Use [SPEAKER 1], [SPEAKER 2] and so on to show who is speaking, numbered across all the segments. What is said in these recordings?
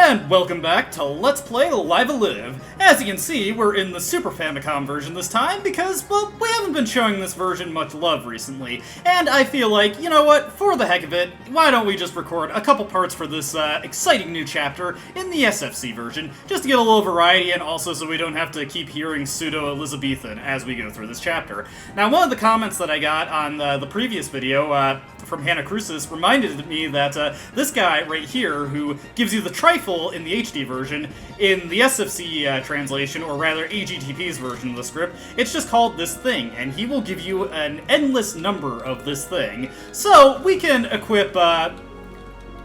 [SPEAKER 1] And welcome back to Let's Play Live Live. As you can see, we're in the Super Famicom version this time because, well, we haven't been showing this version much love recently. And I feel like, you know what, for the heck of it, why don't we just record a couple parts for this exciting new chapter in the SFC version, just to get a little variety and also so we don't have to keep hearing pseudo-Elizabethan as we go through this chapter. Now, one of the comments that I got on the previous video from Hannah Crucis reminded me that this guy right here, who gives you the trifle in the HD version, in the SFC translation, or rather AGTP's version of the script, it's just called this thing, and he will give you an endless number of this thing. So we can equip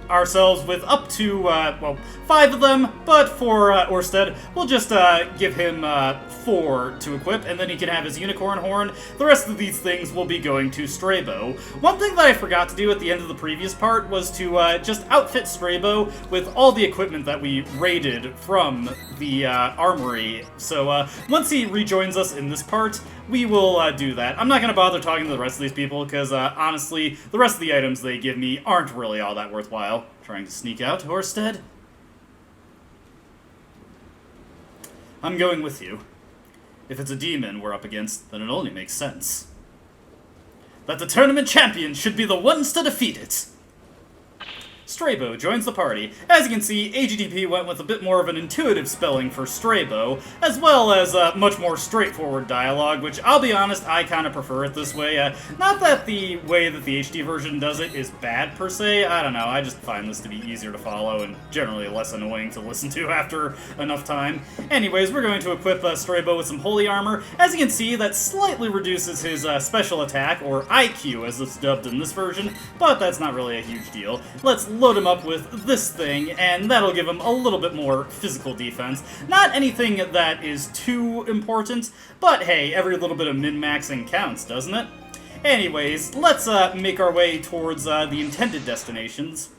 [SPEAKER 1] ourselves with up to, well, 5 of them, but for Orsted, we'll just give him 4 to equip, and then he can have his unicorn horn. The rest of these things will be going to Strabo. One thing that I forgot to do at the end of the previous part was to just outfit Strabo with all the equipment that we raided from the armory. So once he rejoins us in this part, we will do that. I'm not going to bother talking to the rest of these people, because honestly, the rest of the items they give me aren't really all that worthwhile. Trying to sneak out, Orsted? I'm going with you. If it's a demon we're up against, then it only makes sense that the tournament champion should be the ones to defeat it. Strabo joins the party. As you can see, AGDP went with a bit more of an intuitive spelling for Strabo, as well as much more straightforward dialogue, which, I'll be honest, I kind of prefer it this way. Not that the way that the HD version does it is bad, per se. I don't know, I just find this to be easier to follow and generally less annoying to listen to after enough time. Anyways, we're going to equip Strabo with some holy armor. As you can see, that slightly reduces his special attack, or IQ as it's dubbed in this version, but that's not really a huge deal. Let's load him up with this thing, and that'll give him a little bit more physical defense. Not anything that is too important, but hey, every little bit of min-maxing counts, doesn't it? Anyways, let's make our way towards the intended destinations.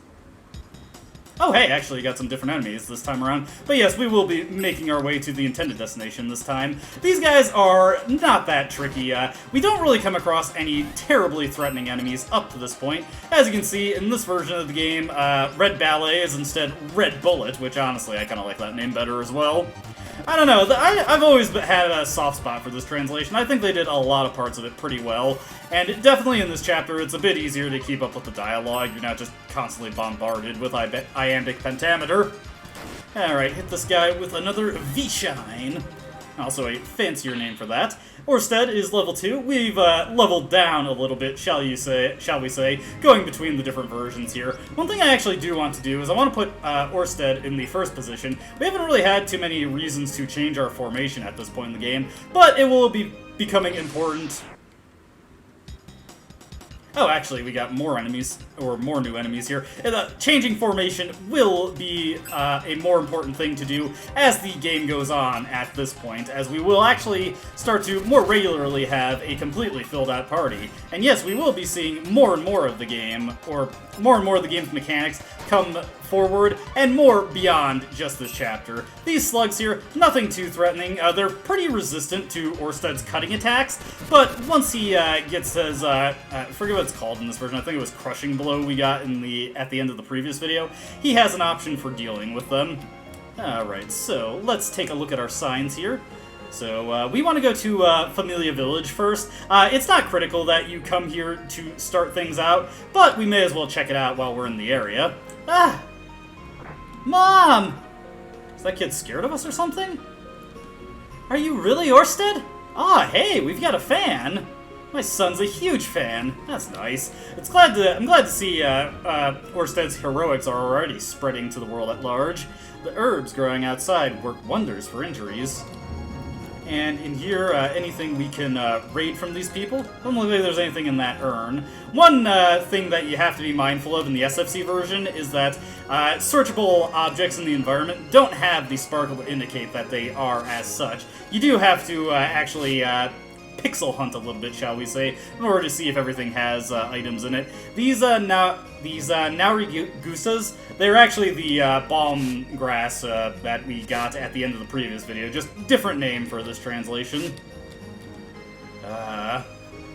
[SPEAKER 1] Oh hey, actually got some different enemies this time around. But yes, we will be making our way to the intended destination this time. These guys are not that tricky. We don't really come across any terribly threatening enemies up to this point. As you can see, in this version of the game, Red Ballet is instead Red Bullet, which honestly I kind of like that name better as well. I don't know, I've always had a soft spot for this translation. I think they did a lot of parts of it pretty well, and definitely in this chapter it's a bit easier to keep up with the dialogue. You're not just constantly bombarded with iambic pentameter. Alright, hit this guy with another V-Shine. Also a fancier name for that. Orsted is level 2. We've leveled down a little bit, shall we say, going between the different versions here. One thing I actually do want to do is I want to put Orsted in the first position. We haven't really had too many reasons to change our formation at this point in the game, but it will be becoming important. Oh, actually, we got more enemies, or more new enemies here. Changing formation will be a more important thing to do as the game goes on at this point, as we will actually start to more regularly have a completely filled out party. And yes, we will be seeing more and more of the game, or more and more of the game's mechanics come forward, and more beyond just this chapter. These slugs here, nothing too threatening. They're pretty resistant to Orsted's cutting attacks, but once he gets his, I forget what it's called in this version, I think it was Crushing Blow we got at the end of the previous video, he has an option for dealing with them. Alright, so let's take a look at our signs here. So, we want to go to Familia Village first. It's not critical that you come here to start things out, but we may as well check it out while we're in the area. Ah! Mom! Is that kid scared of us or something? Are you really Orsted? Ah, hey, we've got a fan! My son's a huge fan. That's nice. I'm glad to see Orsted's heroics are already spreading to the world at large. The herbs growing outside work wonders for injuries. And in here, anything we can raid from these people? Doesn't look like there's anything in that urn. One thing that you have to be mindful of in the SFC version is that searchable objects in the environment don't have the sparkle to indicate that they are as such. You do have to actually pixel hunt a little bit, shall we say, in order to see if everything has items in it. These Naurigusas, they're actually the balm grass that we got at the end of the previous video. Just different name for this translation.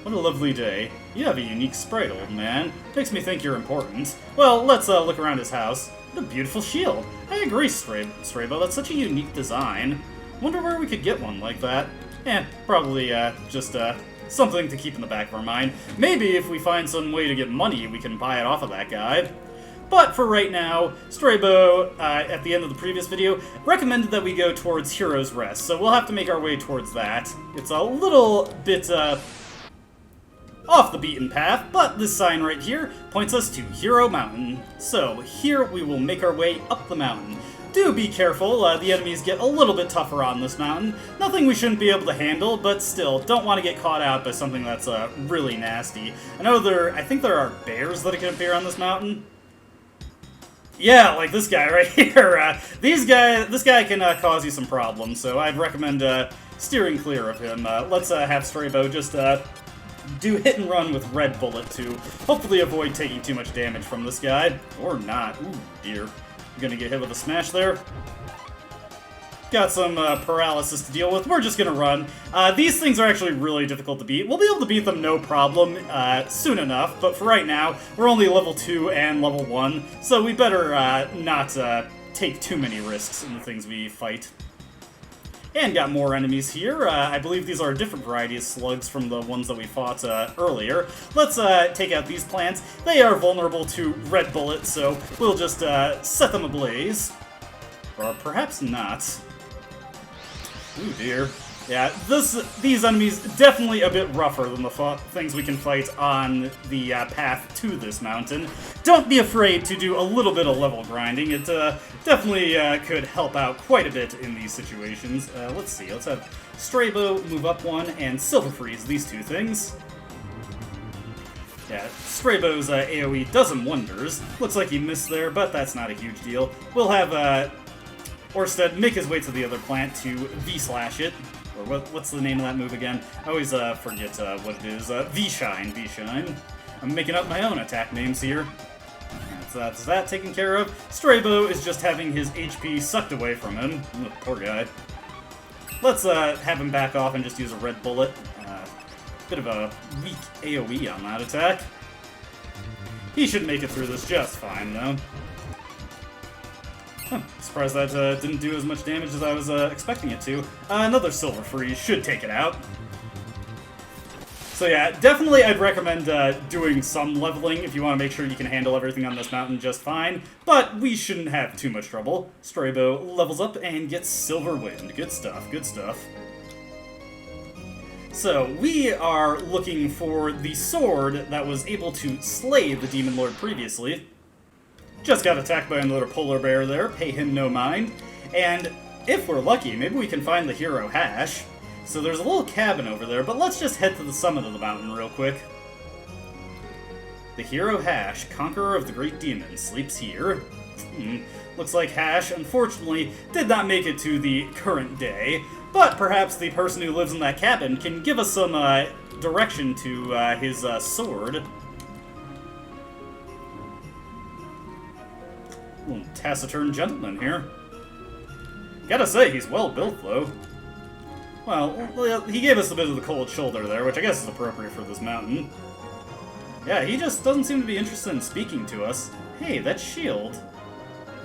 [SPEAKER 1] What a lovely day. You have a unique sprite, old man. Makes me think you're important. Well, let's look around his house. What a beautiful shield. I agree, Strabo. That's such a unique design. Wonder where we could get one like that. Probably just something to keep in the back of our mind. Maybe if we find some way to get money, we can buy it off of that guy. But for right now, Strabo, at the end of the previous video, recommended that we go towards Hero's Rest, so we'll have to make our way towards that. It's a little bit, off the beaten path, but this sign right here points us to Hero Mountain. So, here we will make our way up the mountain. Do be careful, the enemies get a little bit tougher on this mountain. Nothing we shouldn't be able to handle, but still, don't want to get caught out by something that's, really nasty. I think there are bears that can appear on this mountain. Yeah, like this guy right here. This guy can cause you some problems, so I'd recommend steering clear of him. Let's have Strabo just do hit and run with Red Bullet to hopefully avoid taking too much damage from this guy. Or not. Ooh, dear. I'm gonna get hit with a smash there. Got some paralysis to deal with. We're just gonna run. These things are actually really difficult to beat. We'll be able to beat them no problem soon enough, but for right now, we're only level 2 and level 1, so we better not take too many risks in the things we fight. And got more enemies here. I believe these are a different variety of slugs from the ones that we fought earlier. Let's take out these plants. They are vulnerable to Red Bullet, so we'll just set them ablaze. Or perhaps not. Ooh, dear. Yeah, these enemies definitely a bit rougher than the things we can fight on the path to this mountain. Don't be afraid to do a little bit of level grinding. It definitely could help out quite a bit in these situations. Let's see, let's have Strabo move up one and Silver Freeze these two things. Yeah, Strabo's AoE does him wonders. Looks like he missed there, but that's not a huge deal. We'll have Orsted make his way to the other plant to V-slash it. Or what's the name of that move again? I always forget what it is. V-Shine, V-Shine. I'm making up my own attack names here. So that's that taken care of. Strabo is just having his HP sucked away from him. Ooh, poor guy. Let's have him back off and just use a Red Bullet. Bit of a weak AoE on that attack. He should make it through this just fine, though. Huh, surprised that didn't do as much damage as I was expecting it to. Another Silver Freeze should take it out. So yeah, definitely I'd recommend doing some leveling if you want to make sure you can handle everything on this mountain just fine, but we shouldn't have too much trouble. Strabo levels up and gets Silver Wind. Good stuff, good stuff. So, we are looking for the sword that was able to slay the Demon Lord previously. Just got attacked by another polar bear there, pay him no mind. And if we're lucky, maybe we can find the hero Hash. So there's a little cabin over there, but let's just head to the summit of the mountain real quick. The hero Hash, conqueror of the great demon, sleeps here. Looks like Hash, unfortunately, did not make it to the current day, but perhaps the person who lives in that cabin can give us some direction to his sword. Little taciturn gentleman here. Gotta say, he's well built, though. Well, he gave us a bit of the cold shoulder there, which I guess is appropriate for this mountain. Yeah, he just doesn't seem to be interested in speaking to us. Hey, that shield.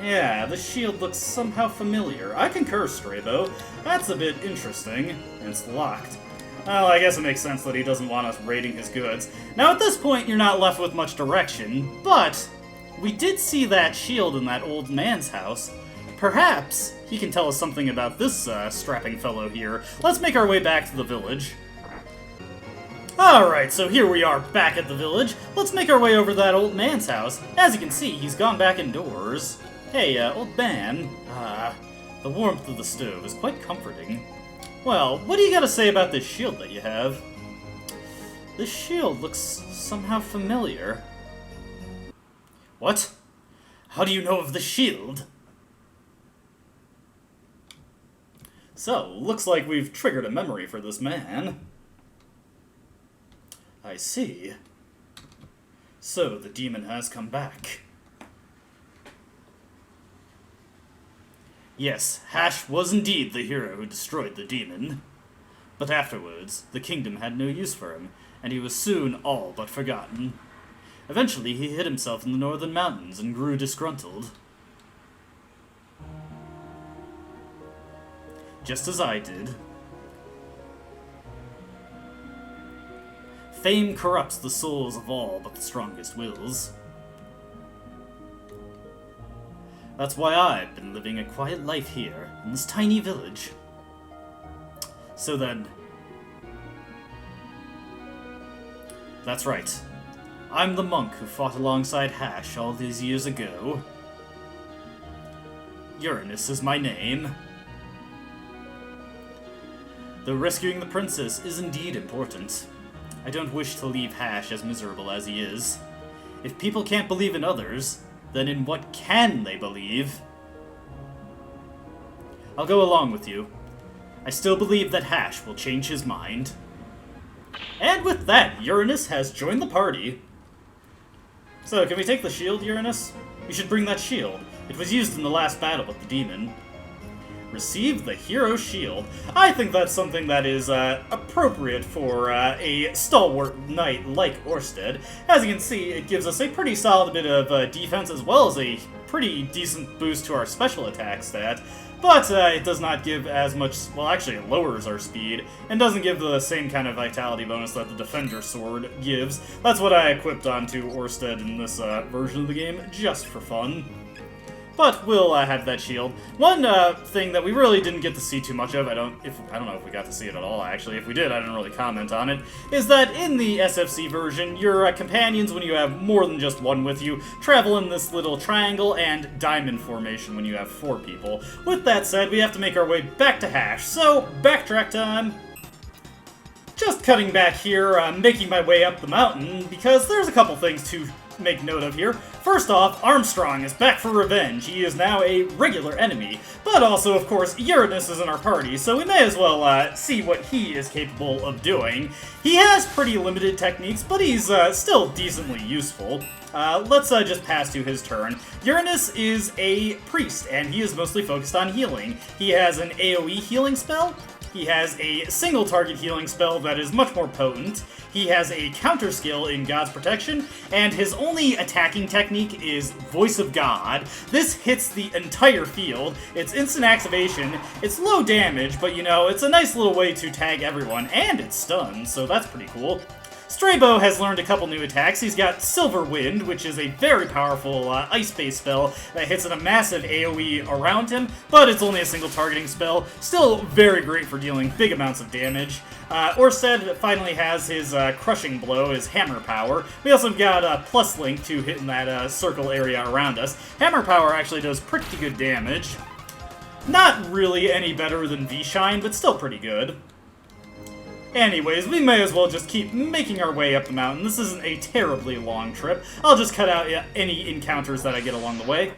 [SPEAKER 1] Yeah, the shield looks somehow familiar. I concur, Strabo. That's a bit interesting. And it's locked. Well, I guess it makes sense that he doesn't want us raiding his goods. Now, at this point, you're not left with much direction, but we did see that shield in that old man's house. Perhaps he can tell us something about this strapping fellow here. Let's make our way back to the village. Alright, so here we are back at the village. Let's make our way over to that old man's house. As you can see, he's gone back indoors. Hey, old man. The warmth of the stove is quite comforting. Well, what do you gotta say about this shield that you have? This shield looks somehow familiar. What? How do you know of the shield? So, looks like we've triggered a memory for this man. I see. So, the demon has come back. Yes, Hash was indeed the hero who destroyed the demon. But afterwards, the kingdom had no use for him, and he was soon all but forgotten. Eventually, he hid himself in the northern mountains and grew disgruntled. Just as I did. Fame corrupts the souls of all but the strongest wills. That's why I've been living a quiet life here, in this tiny village. So then... That's right. I'm the monk who fought alongside Hash all these years ago. Uranus is my name. Though rescuing the princess is indeed important, I don't wish to leave Hash as miserable as he is. If people can't believe in others, then in what can they believe? I'll go along with you. I still believe that Hash will change his mind. And with that, Uranus has joined the party. So, can we take the shield, Uranus? You should bring that shield. It was used in the last battle with the demon. Receive the hero shield. I think that's something that is appropriate for a stalwart knight like Orsted. As you can see, it gives us a pretty solid bit of defense as well as a pretty decent boost to our special attack stat. But it does not give as much, well actually it lowers our speed, and doesn't give the same kind of vitality bonus that the Defender Sword gives. That's what I equipped onto Orsted in this version of the game, just for fun. But we'll have that shield. One thing that we really didn't get to see too much of, I don't know if we got to see it at all, actually. If we did, I didn't really comment on it, is that in the SFC version, your companions, when you have more than just one with you, travel in this little triangle and diamond formation when you have 4 people. With that said, we have to make our way back to Hash, so backtrack time. Just cutting back here, making my way up the mountain, because there's a couple things to make note of here. First off, Armstrong is back for revenge. He is now a regular enemy. But also, of course, Uranus is in our party, so we may as well see what he is capable of doing. He has pretty limited techniques, but he's still decently useful. Let's just pass to his turn. Uranus is a priest, and he is mostly focused on healing. He has an AoE healing spell. He has a single target healing spell that is much more potent. He has a counter skill in God's Protection, and his only attacking technique is Voice of God. This hits the entire field. It's instant activation. It's low damage, but you know, it's a nice little way to tag everyone, and it's stunned, so that's pretty cool. Straybow has learned a couple new attacks. He's got Silver Wind, which is a very powerful ice-based spell that hits at a massive AoE around him, but it's only a single targeting spell. Still very great for dealing big amounts of damage. Orsted finally has his Crushing Blow, his Hammer Power. We also got a plus link to hitting that circle area around us. Hammer Power actually does pretty good damage. Not really any better than V-Shine, but still pretty good. Anyways, we may as well just keep making our way up the mountain. This isn't a terribly long trip. I'll just cut out any encounters that I get along the way.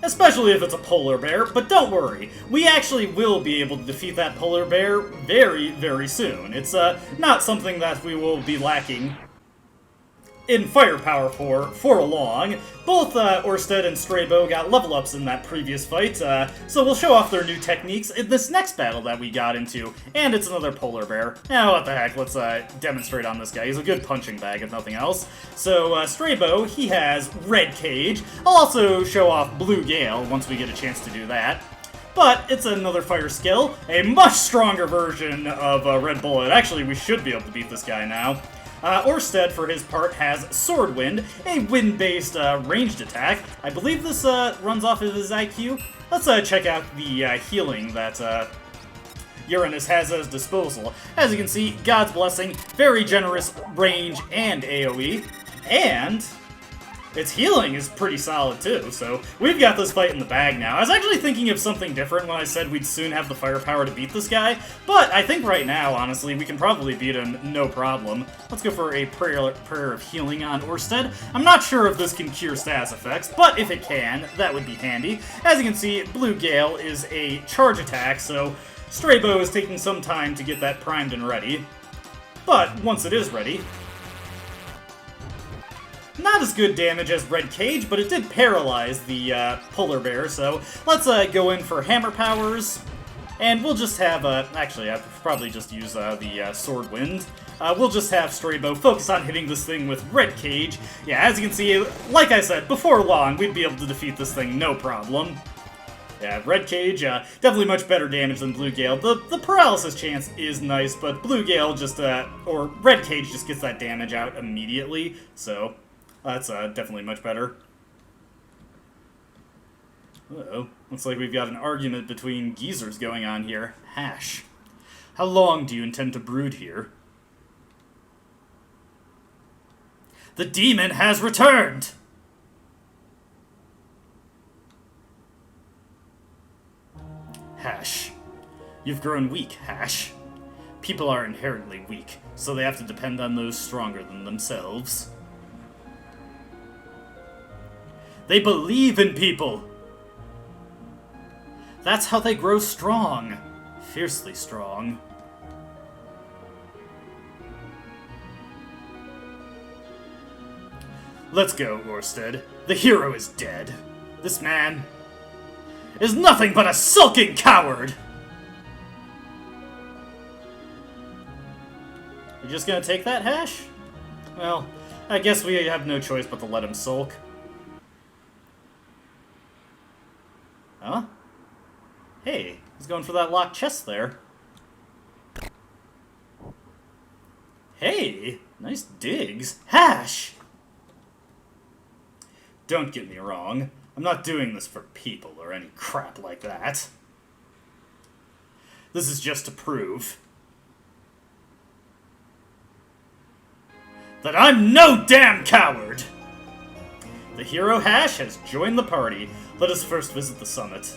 [SPEAKER 1] Especially if it's a polar bear, but don't worry. We actually will be able to defeat that polar bear very, very soon. It's not something that we will be lacking in firepower for long. Both Orsted and Straybow got level ups in that previous fight, so we'll show off their new techniques in this next battle that we got into, and it's another polar bear. Now, what the heck, let's demonstrate on this guy. He's a good punching bag, if nothing else. So, Straybow, he has Red Cage. I'll also show off Blue Gale once we get a chance to do that. But it's another fire skill, a much stronger version of Red Bullet. Actually, we should be able to beat this guy now. Orsted, for his part, has Sword Wind, a wind-based ranged attack. I believe this runs off of his IQ. Let's check out the healing that Uranus has at his disposal. As you can see, God's Blessing, very generous range and AoE, and its healing is pretty solid too, so we've got this fight in the bag now. I was actually thinking of something different when I said we'd soon have the firepower to beat this guy, but I think right now, honestly, we can probably beat him no problem. Let's go for a prayer of healing on Orsted. I'm not sure if this can cure status effects, but if it can, that would be handy. As you can see, Blue Gale is a charge attack, so Straybow is taking some time to get that primed and ready. But once it is ready, not as good damage as Red Cage, but it did paralyze the polar bear, so let's go in for Hammer Powers. And we'll just have, actually, I'd probably just use the Sword Wind. We'll just have Straybo focus on hitting this thing with Red Cage. Yeah, as you can see, like I said, before long, we'd be able to defeat this thing no problem. Yeah, Red Cage, definitely much better damage than Blue Gale. The paralysis chance is nice, but Blue Gale just, or Red Cage just gets that damage out immediately, so that's definitely much better. Uh-oh. Looks like we've got an argument between geezers going on here. Hash. How long do you intend to brood here? The demon has returned! Hash. You've grown weak, Hash. People are inherently weak, so they have to depend on those stronger than themselves. They believe in people! That's how they grow strong. Fiercely strong. Let's go, Orsted. The hero is dead. This man is nothing but a sulking coward! You just gonna take that, Hash? Well, I guess we have no choice but to let him sulk. Huh? Hey, he's going for that locked chest there. Hey, nice digs. Hash! Don't get me wrong. I'm not doing this for people or any crap like that. This is just to prove that I'm no damn coward! The hero Hash has joined the party. Let us first visit the summit.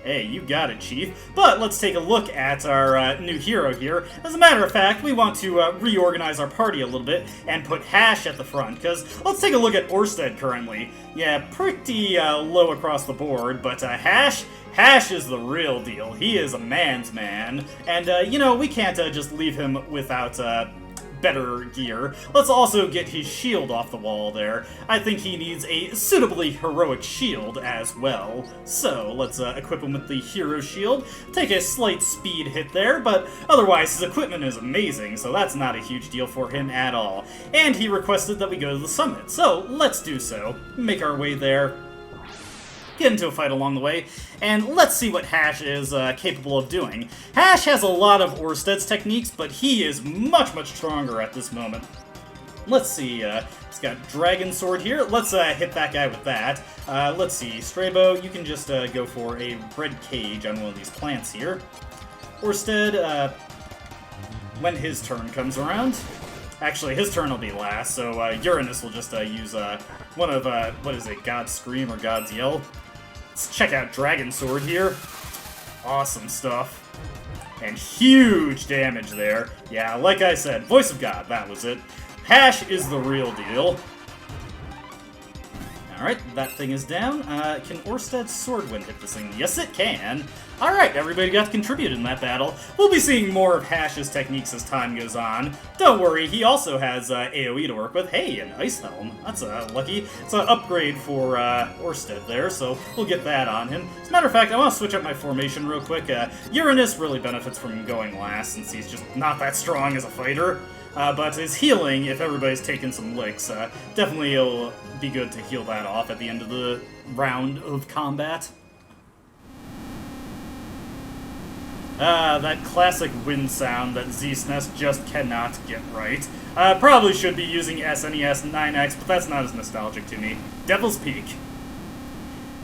[SPEAKER 1] Hey, you got it, Chief. But let's take a look at our new hero here. As a matter of fact, we want to reorganize our party a little bit and put Hash at the front, because let's take a look at Orsted currently. Yeah, pretty low across the board, but Hash is the real deal. He is a man's man, and, you know, we can't just leave him without better gear. Let's also get his shield off the wall there. I think he needs a suitably heroic shield as well. So, let's equip him with the hero shield. Take a slight speed hit there, but otherwise his equipment is amazing, so that's not a huge deal for him at all. And he requested that we go to the summit, so let's do so. Make our way there. Get into a fight along the way, and let's see what Hash is capable of doing. Hash has a lot of Orsted's techniques, but he is much, much stronger at this moment. Let's see, he's got Dragon Sword here. Let's hit that guy with that. Let's see, Straybo, you can just go for a Red Cage on one of these plants here. Orsted, when his turn comes around... Actually, his turn will be last, so Uranus will just use one of, what is it, God's Scream or God's Yell? Let's check out Dragon Sword here. Awesome stuff. And huge damage there. Yeah, like I said, Voice of God, that was it. Hash is the real deal. Alright, that thing is down. Can Orsted's Sword Wind hit this thing? Yes, it can. Alright, everybody got to contribute in that battle. We'll be seeing more of Hash's techniques as time goes on. Don't worry, he also has AoE to work with. Hey, an Ice Helm. That's lucky. It's an upgrade for Orsted there, so we'll get that on him. As a matter of fact, I want to switch up my formation real quick. Uranus really benefits from going last, since he's just not that strong as a fighter. But his healing, if everybody's taking some licks, definitely it'll be good to heal that off at the end of the round of combat. That classic wind sound that Z-SNES just cannot get right. Probably should be using SNES 9X, but that's not as nostalgic to me. Devil's Peak.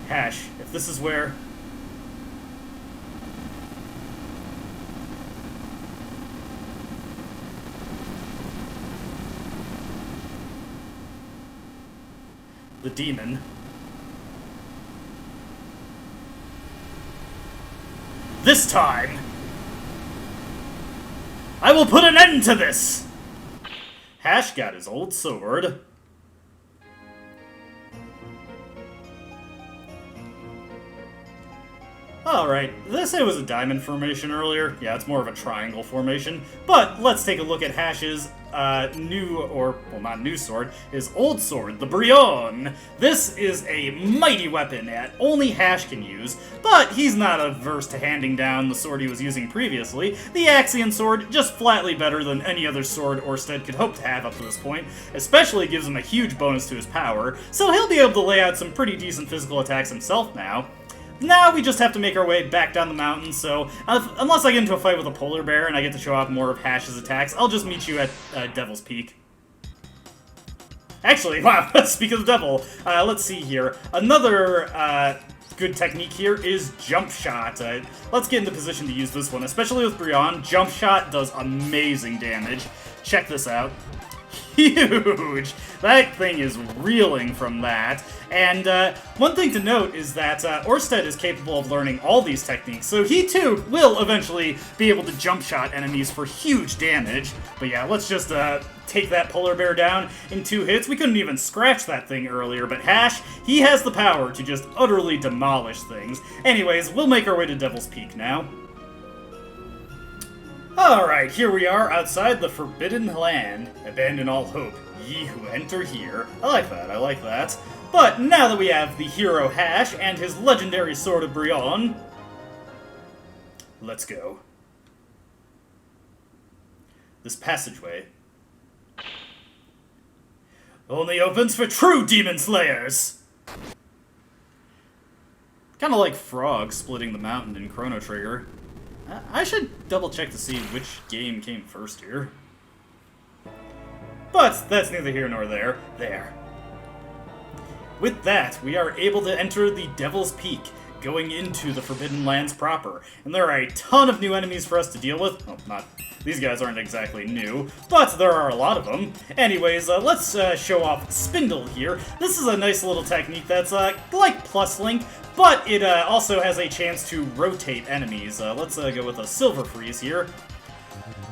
[SPEAKER 1] Hash, if this is where... the demon. This time, I will put an end to this! Hash got his old sword. Alright, did I say it was a diamond formation earlier? Yeah, it's more of a triangle formation. But let's take a look at Hash's not new sword, his old sword, the Brion. This is a mighty weapon that only Hash can use, but he's not averse to handing down the sword he was using previously. The Axion sword, just flatly better than any other sword Orsted could hope to have up to this point, especially gives him a huge bonus to his power, so he'll be able to lay out some pretty decent physical attacks himself now. Now we just have to make our way back down the mountain, so unless I get into a fight with a polar bear and I get to show off more of Hash's attacks, I'll just meet you at Devil's Peak. Actually, wow, speak of the devil, let's see here. Another good technique here is Jump Shot. Let's get into position to use this one, especially with Brion. Jump Shot does amazing damage. Check this out. Huge! That thing is reeling from that. And one thing to note is that Orsted is capable of learning all these techniques, so he too will eventually be able to jump shot enemies for huge damage. But yeah, let's just take that polar bear down in 2 hits. We couldn't even scratch that thing earlier, but Hash, he has the power to just utterly demolish things. Anyways, we'll make our way to Devil's Peak now. Alright, here we are outside the Forbidden Land. Abandon all hope, ye who enter here. I like that, I like that. But now that we have the hero Hash and his legendary sword of Brion, let's go. This passageway only opens for true demon slayers! Kinda like Frog splitting the mountain in Chrono Trigger. I should double check to see which game came first here. But that's neither here nor there. There. With that, we are able to enter the Devil's Peak, going into the Forbidden Lands proper. And there are a ton of new enemies for us to deal with. Well, not... These guys aren't exactly new, but there are a lot of them. Anyways, let's show off Spindle here. This is a nice little technique that's like Plus Link, but it also has a chance to rotate enemies. Let's go with a Silver Freeze here.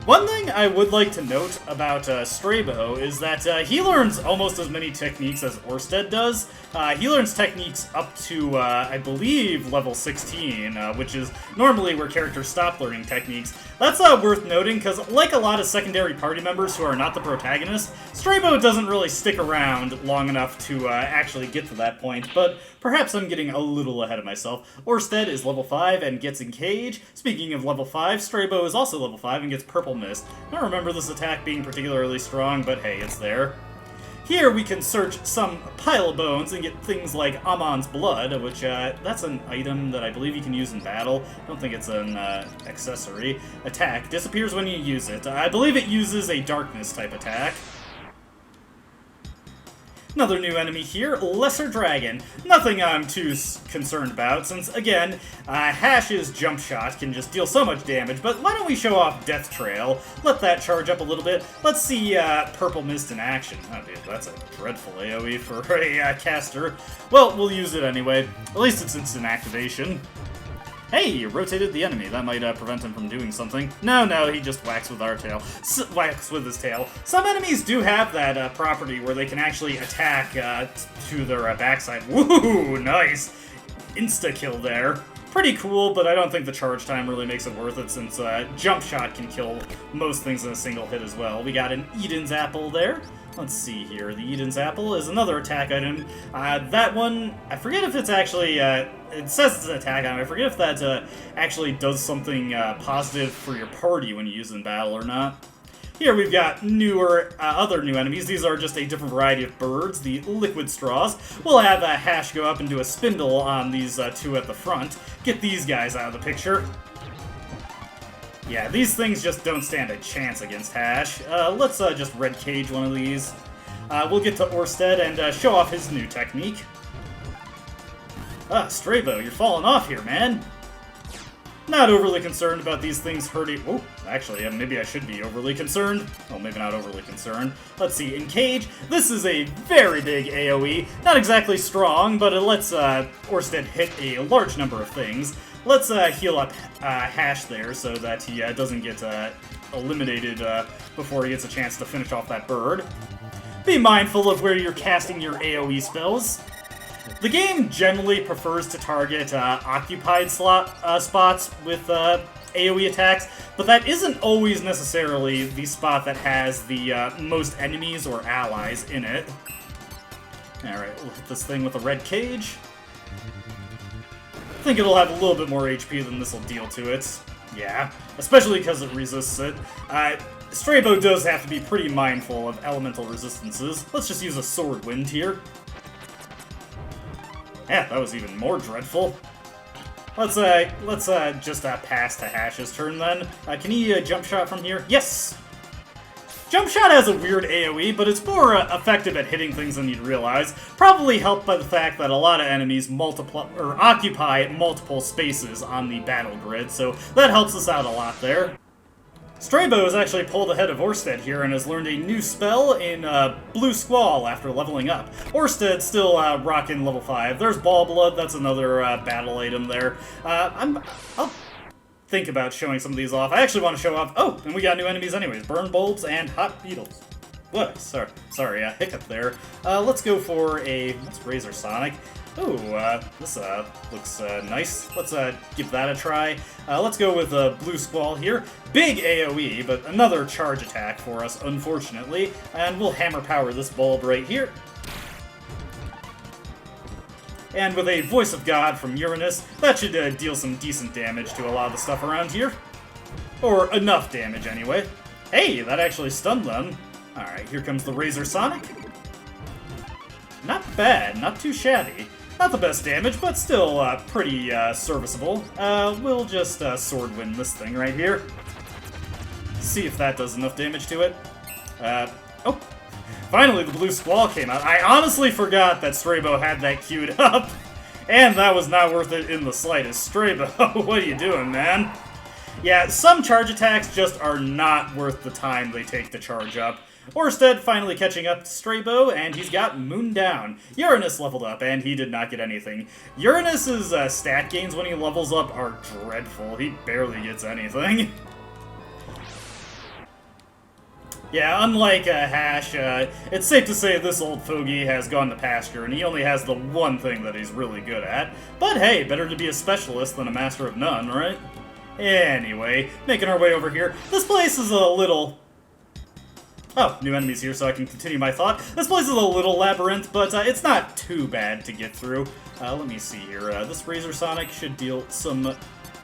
[SPEAKER 1] One thing I would like to note about Strabo is that he learns almost as many techniques as Orsted does. He learns techniques up to, I believe, level 16, which is normally where characters stop learning techniques. That's worth noting, because like a lot of secondary party members who are not the protagonist, Strabo doesn't really stick around long enough to actually get to that point, but perhaps I'm getting a little ahead of myself. Orsted is level 5 and gets Engage. Speaking of level 5, Strabo is also level 5 and gets Purple Mist. I don't remember this attack being particularly strong, but hey, it's there. Here we can search some pile of bones and get things like Amon's Blood, which that's an item that I believe you can use in battle. I don't think it's an accessory. Attack disappears when you use it. I believe it uses a darkness type attack. Another new enemy here, Lesser Dragon. Nothing I'm too concerned about, since, again, Hash's Jump Shot can just deal so much damage, but why don't we show off Death Trail? Let that charge up a little bit. Let's see Purple Mist in action. Oh, dude, that's a dreadful AoE for a caster. Well, we'll use it anyway. At least it's instant activation. Hey, you rotated the enemy. That might prevent him from doing something. No, he just whacks with our tail. Whacks with his tail. Some enemies do have that property where they can actually attack to their backside. Woo, nice. Insta-kill there. Pretty cool, but I don't think the charge time really makes it worth it, since Jump Shot can kill most things in a single hit as well. We got an Eden's Apple there. Let's see here. The Eden's Apple is another attack item. That one, I forget if it's actually, it says it's an attack item. I forget if that actually does something positive for your party when you use it in battle or not. Here we've got other new enemies. These are just a different variety of birds, the Liquid Straws. We'll have Hash go up and do a spindle on these two at the front. Get these guys out of the picture. Yeah, these things just don't stand a chance against Hash. Let's just red cage one of these. We'll get to Orsted and show off his new technique. Strabo, you're falling off here, man. Not overly concerned about these things hurting. Oh, actually, maybe I should be overly concerned. Oh, maybe not overly concerned. Let's see, Engage. This is a very big AoE. Not exactly strong, but it lets Orsted hit a large number of things. Let's heal up Hash there so that he doesn't get eliminated before he gets a chance to finish off that bird. Be mindful of where you're casting your AoE spells. The game generally prefers to target occupied spots with AoE attacks, but that isn't always necessarily the spot that has the most enemies or allies in it. Alright, we'll hit this thing with a red cage. I think it'll have a little bit more HP than this will deal to it. Yeah, especially because it resists it. Strabo does have to be pretty mindful of elemental resistances. Let's just use a Sword Wind here. Yeah, that was even more dreadful. Let's just pass to Hash's turn then. Can he jump shot from here? Yes! Jump shot has a weird AoE, but it's more effective at hitting things than you'd realize. Probably helped by the fact that a lot of enemies occupy multiple spaces on the battle grid, so that helps us out a lot there. Strabo has actually pulled ahead of Orsted here and has learned a new spell in Blue Squall after leveling up. Orsted's still rocking level 5. There's Ball Blood, that's another battle item there. I'll think about showing some of these off. I actually want to show off... Oh, and we got new enemies anyways. Burn Bulbs and Hot Beetles. What? Sorry, hiccup there. Let's go for a... Let's Razor Sonic. Ooh, this looks nice. Let's give that a try. Let's go with Blue Squall here. Big AoE, but another charge attack for us, unfortunately. And we'll Hammer Power this bulb right here. And with a Voice of God from Uranus, that should deal some decent damage to a lot of the stuff around here. Or enough damage, anyway. Hey, that actually stunned them. Alright, here comes the Razor Sonic. Not bad, not too shabby. Not the best damage, but still pretty serviceable. We'll just Sword Wind this thing right here. See if that does enough damage to it. Oh! Finally, the Blue Squall came out. I honestly forgot that Strabo had that queued up. And that was not worth it in the slightest. Strabo, what are you doing, man? Yeah, some charge attacks just are not worth the time they take to charge up. Orsted finally catching up to Strabo, and he's got Moon down. Uranus leveled up, and he did not get anything. Uranus's stat gains when he levels up are dreadful. He barely gets anything. Yeah, unlike Hash, it's safe to say this old fogey has gone to pasture, and he only has the one thing that he's really good at. But hey, better to be a specialist than a master of none, right? Anyway, making our way over here. This place is a little... Oh, new enemies here, so I can continue my thought. This place is a little labyrinth, but it's not too bad to get through. Let me see here. This Razor Sonic should deal some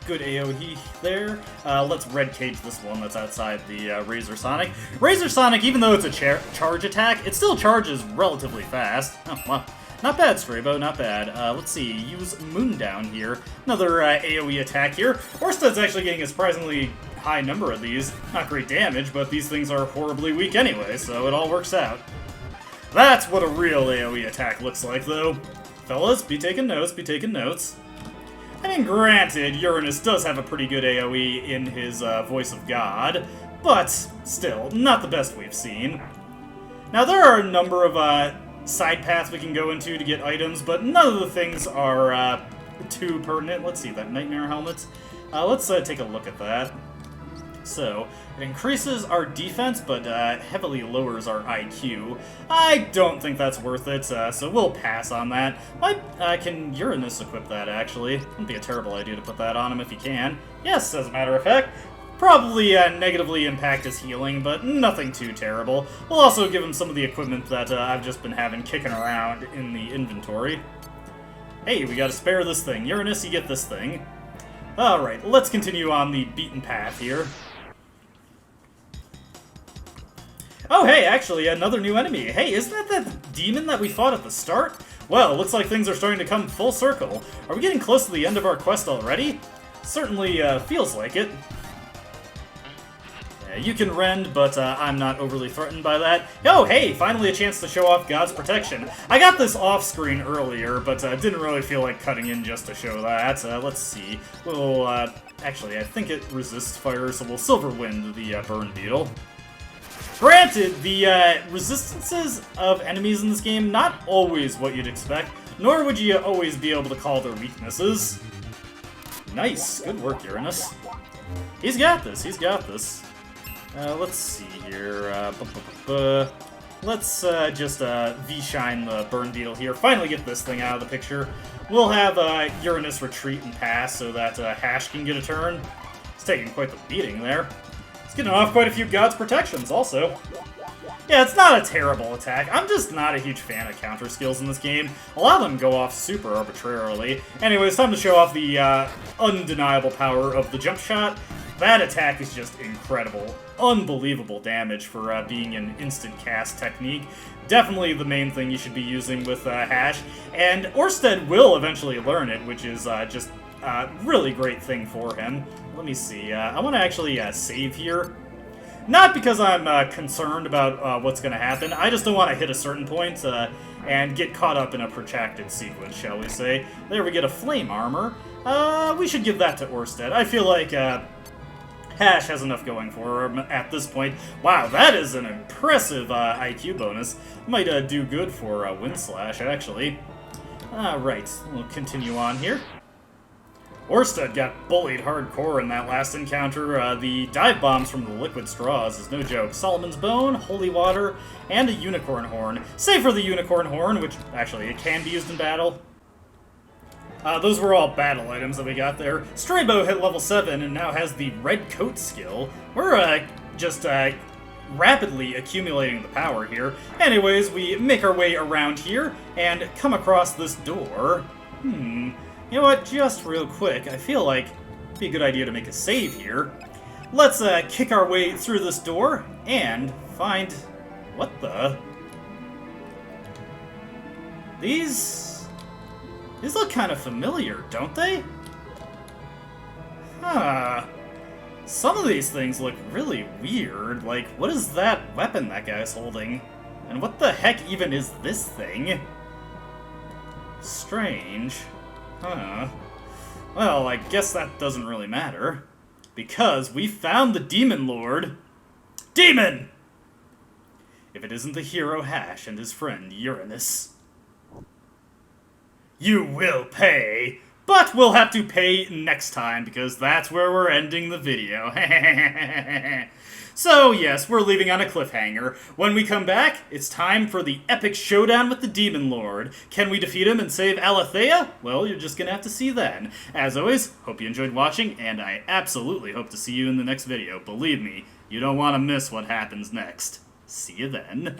[SPEAKER 1] good AoE there. Let's Red Cage this one that's outside the Razor Sonic. Razor Sonic, even though it's a charge attack, it still charges relatively fast. Oh, wow. Not bad, Strabo, not bad. Let's see, use Moon down here. Another AoE attack here. Orsted's actually getting a surprisingly high number of these. Not great damage, but these things are horribly weak anyway, so it all works out. That's what a real AoE attack looks like, though. Fellas, be taking notes, be taking notes. I mean, granted, Uranus does have a pretty good AoE in his Voice of God, but still, not the best we've seen. Now, there are a number of side paths we can go into to get items, but none of the things are too pertinent. Let's see, that Nightmare Helmet. Let's take a look at that. So, it increases our defense, but heavily lowers our IQ. I don't think that's worth it, so we'll pass on that. Can Uranus equip that, actually? Wouldn't be a terrible idea to put that on him if you can. Yes, as a matter of fact. Probably negatively impact his healing, but nothing too terrible. We'll also give him some of the equipment that I've just been having kicking around in the inventory. Hey, we gotta spare this thing. Uranus, you get this thing. Alright, let's continue on the beaten path here. Oh, hey, actually, another new enemy. Hey, isn't that that demon that we fought at the start? Well, looks like things are starting to come full circle. Are we getting close to the end of our quest already? Certainly feels like it. Yeah, you can rend, but I'm not overly threatened by that. Oh, hey, finally a chance to show off God's protection. I got this off-screen earlier, but didn't really feel like cutting in just to show that. Let's see. We'll, actually, I think it resists fire, so we'll Silver Wind the Burn Beetle. Granted, the resistances of enemies in this game, not always what you'd expect, nor would you always be able to call their weaknesses. Nice. Good work, Uranus. He's got this. He's got this. Let's see here. let's just V-shine the Burn Beetle here. Finally get this thing out of the picture. We'll have Uranus retreat and pass so that Hash can get a turn. It's taking quite the beating there. It's getting off quite a few God's protections also. Yeah, it's not a terrible attack. I'm just not a huge fan of counter skills in this game. A lot of them go off super arbitrarily. Anyways, time to show off the undeniable power of the jump shot. That attack is just incredible. Unbelievable damage for being an instant cast technique. Definitely the main thing you should be using with Hash. And Orsted will eventually learn it, which is just a really great thing for him. Let me see. I want to actually save here. Not because I'm concerned about what's going to happen, I just don't want to hit a certain point and get caught up in a protracted sequence, shall we say. There we get a Flame Armor. We should give that to Orsted. I feel like Hash has enough going for him at this point. Wow, that is an impressive IQ bonus. Might do good for Wind Slash, actually. Right, we'll continue on here. Orsted got bullied hardcore in that last encounter. The dive bombs from the liquid straws is no joke. Solomon's Bone, Holy Water, and a Unicorn Horn. Save for the Unicorn Horn, which actually it can be used in battle. Those were all battle items that we got there. Straybow hit level 7 and now has the Red Coat skill. We're just rapidly accumulating the power here. Anyways, we make our way around here and come across this door. You know what, just real quick, I feel like it'd be a good idea to make a save here. Let's kick our way through this door and find... what the... These look kind of familiar, don't they? Huh. Some of these things look really weird. Like, what is that weapon that guy's holding? And what the heck even is this thing? Strange. Huh. Well, I guess that doesn't really matter. Because we found the Demon Lord. Demon! If it isn't the hero Hash and his friend Uranus. You will pay! But we'll have to pay next time, because that's where we're ending the video. So, yes, we're leaving on a cliffhanger. When we come back, it's time for the epic showdown with the Demon Lord. Can we defeat him and save Alethea? Well, you're just gonna have to see then. As always, hope you enjoyed watching, and I absolutely hope to see you in the next video. Believe me, you don't want to miss what happens next. See you then.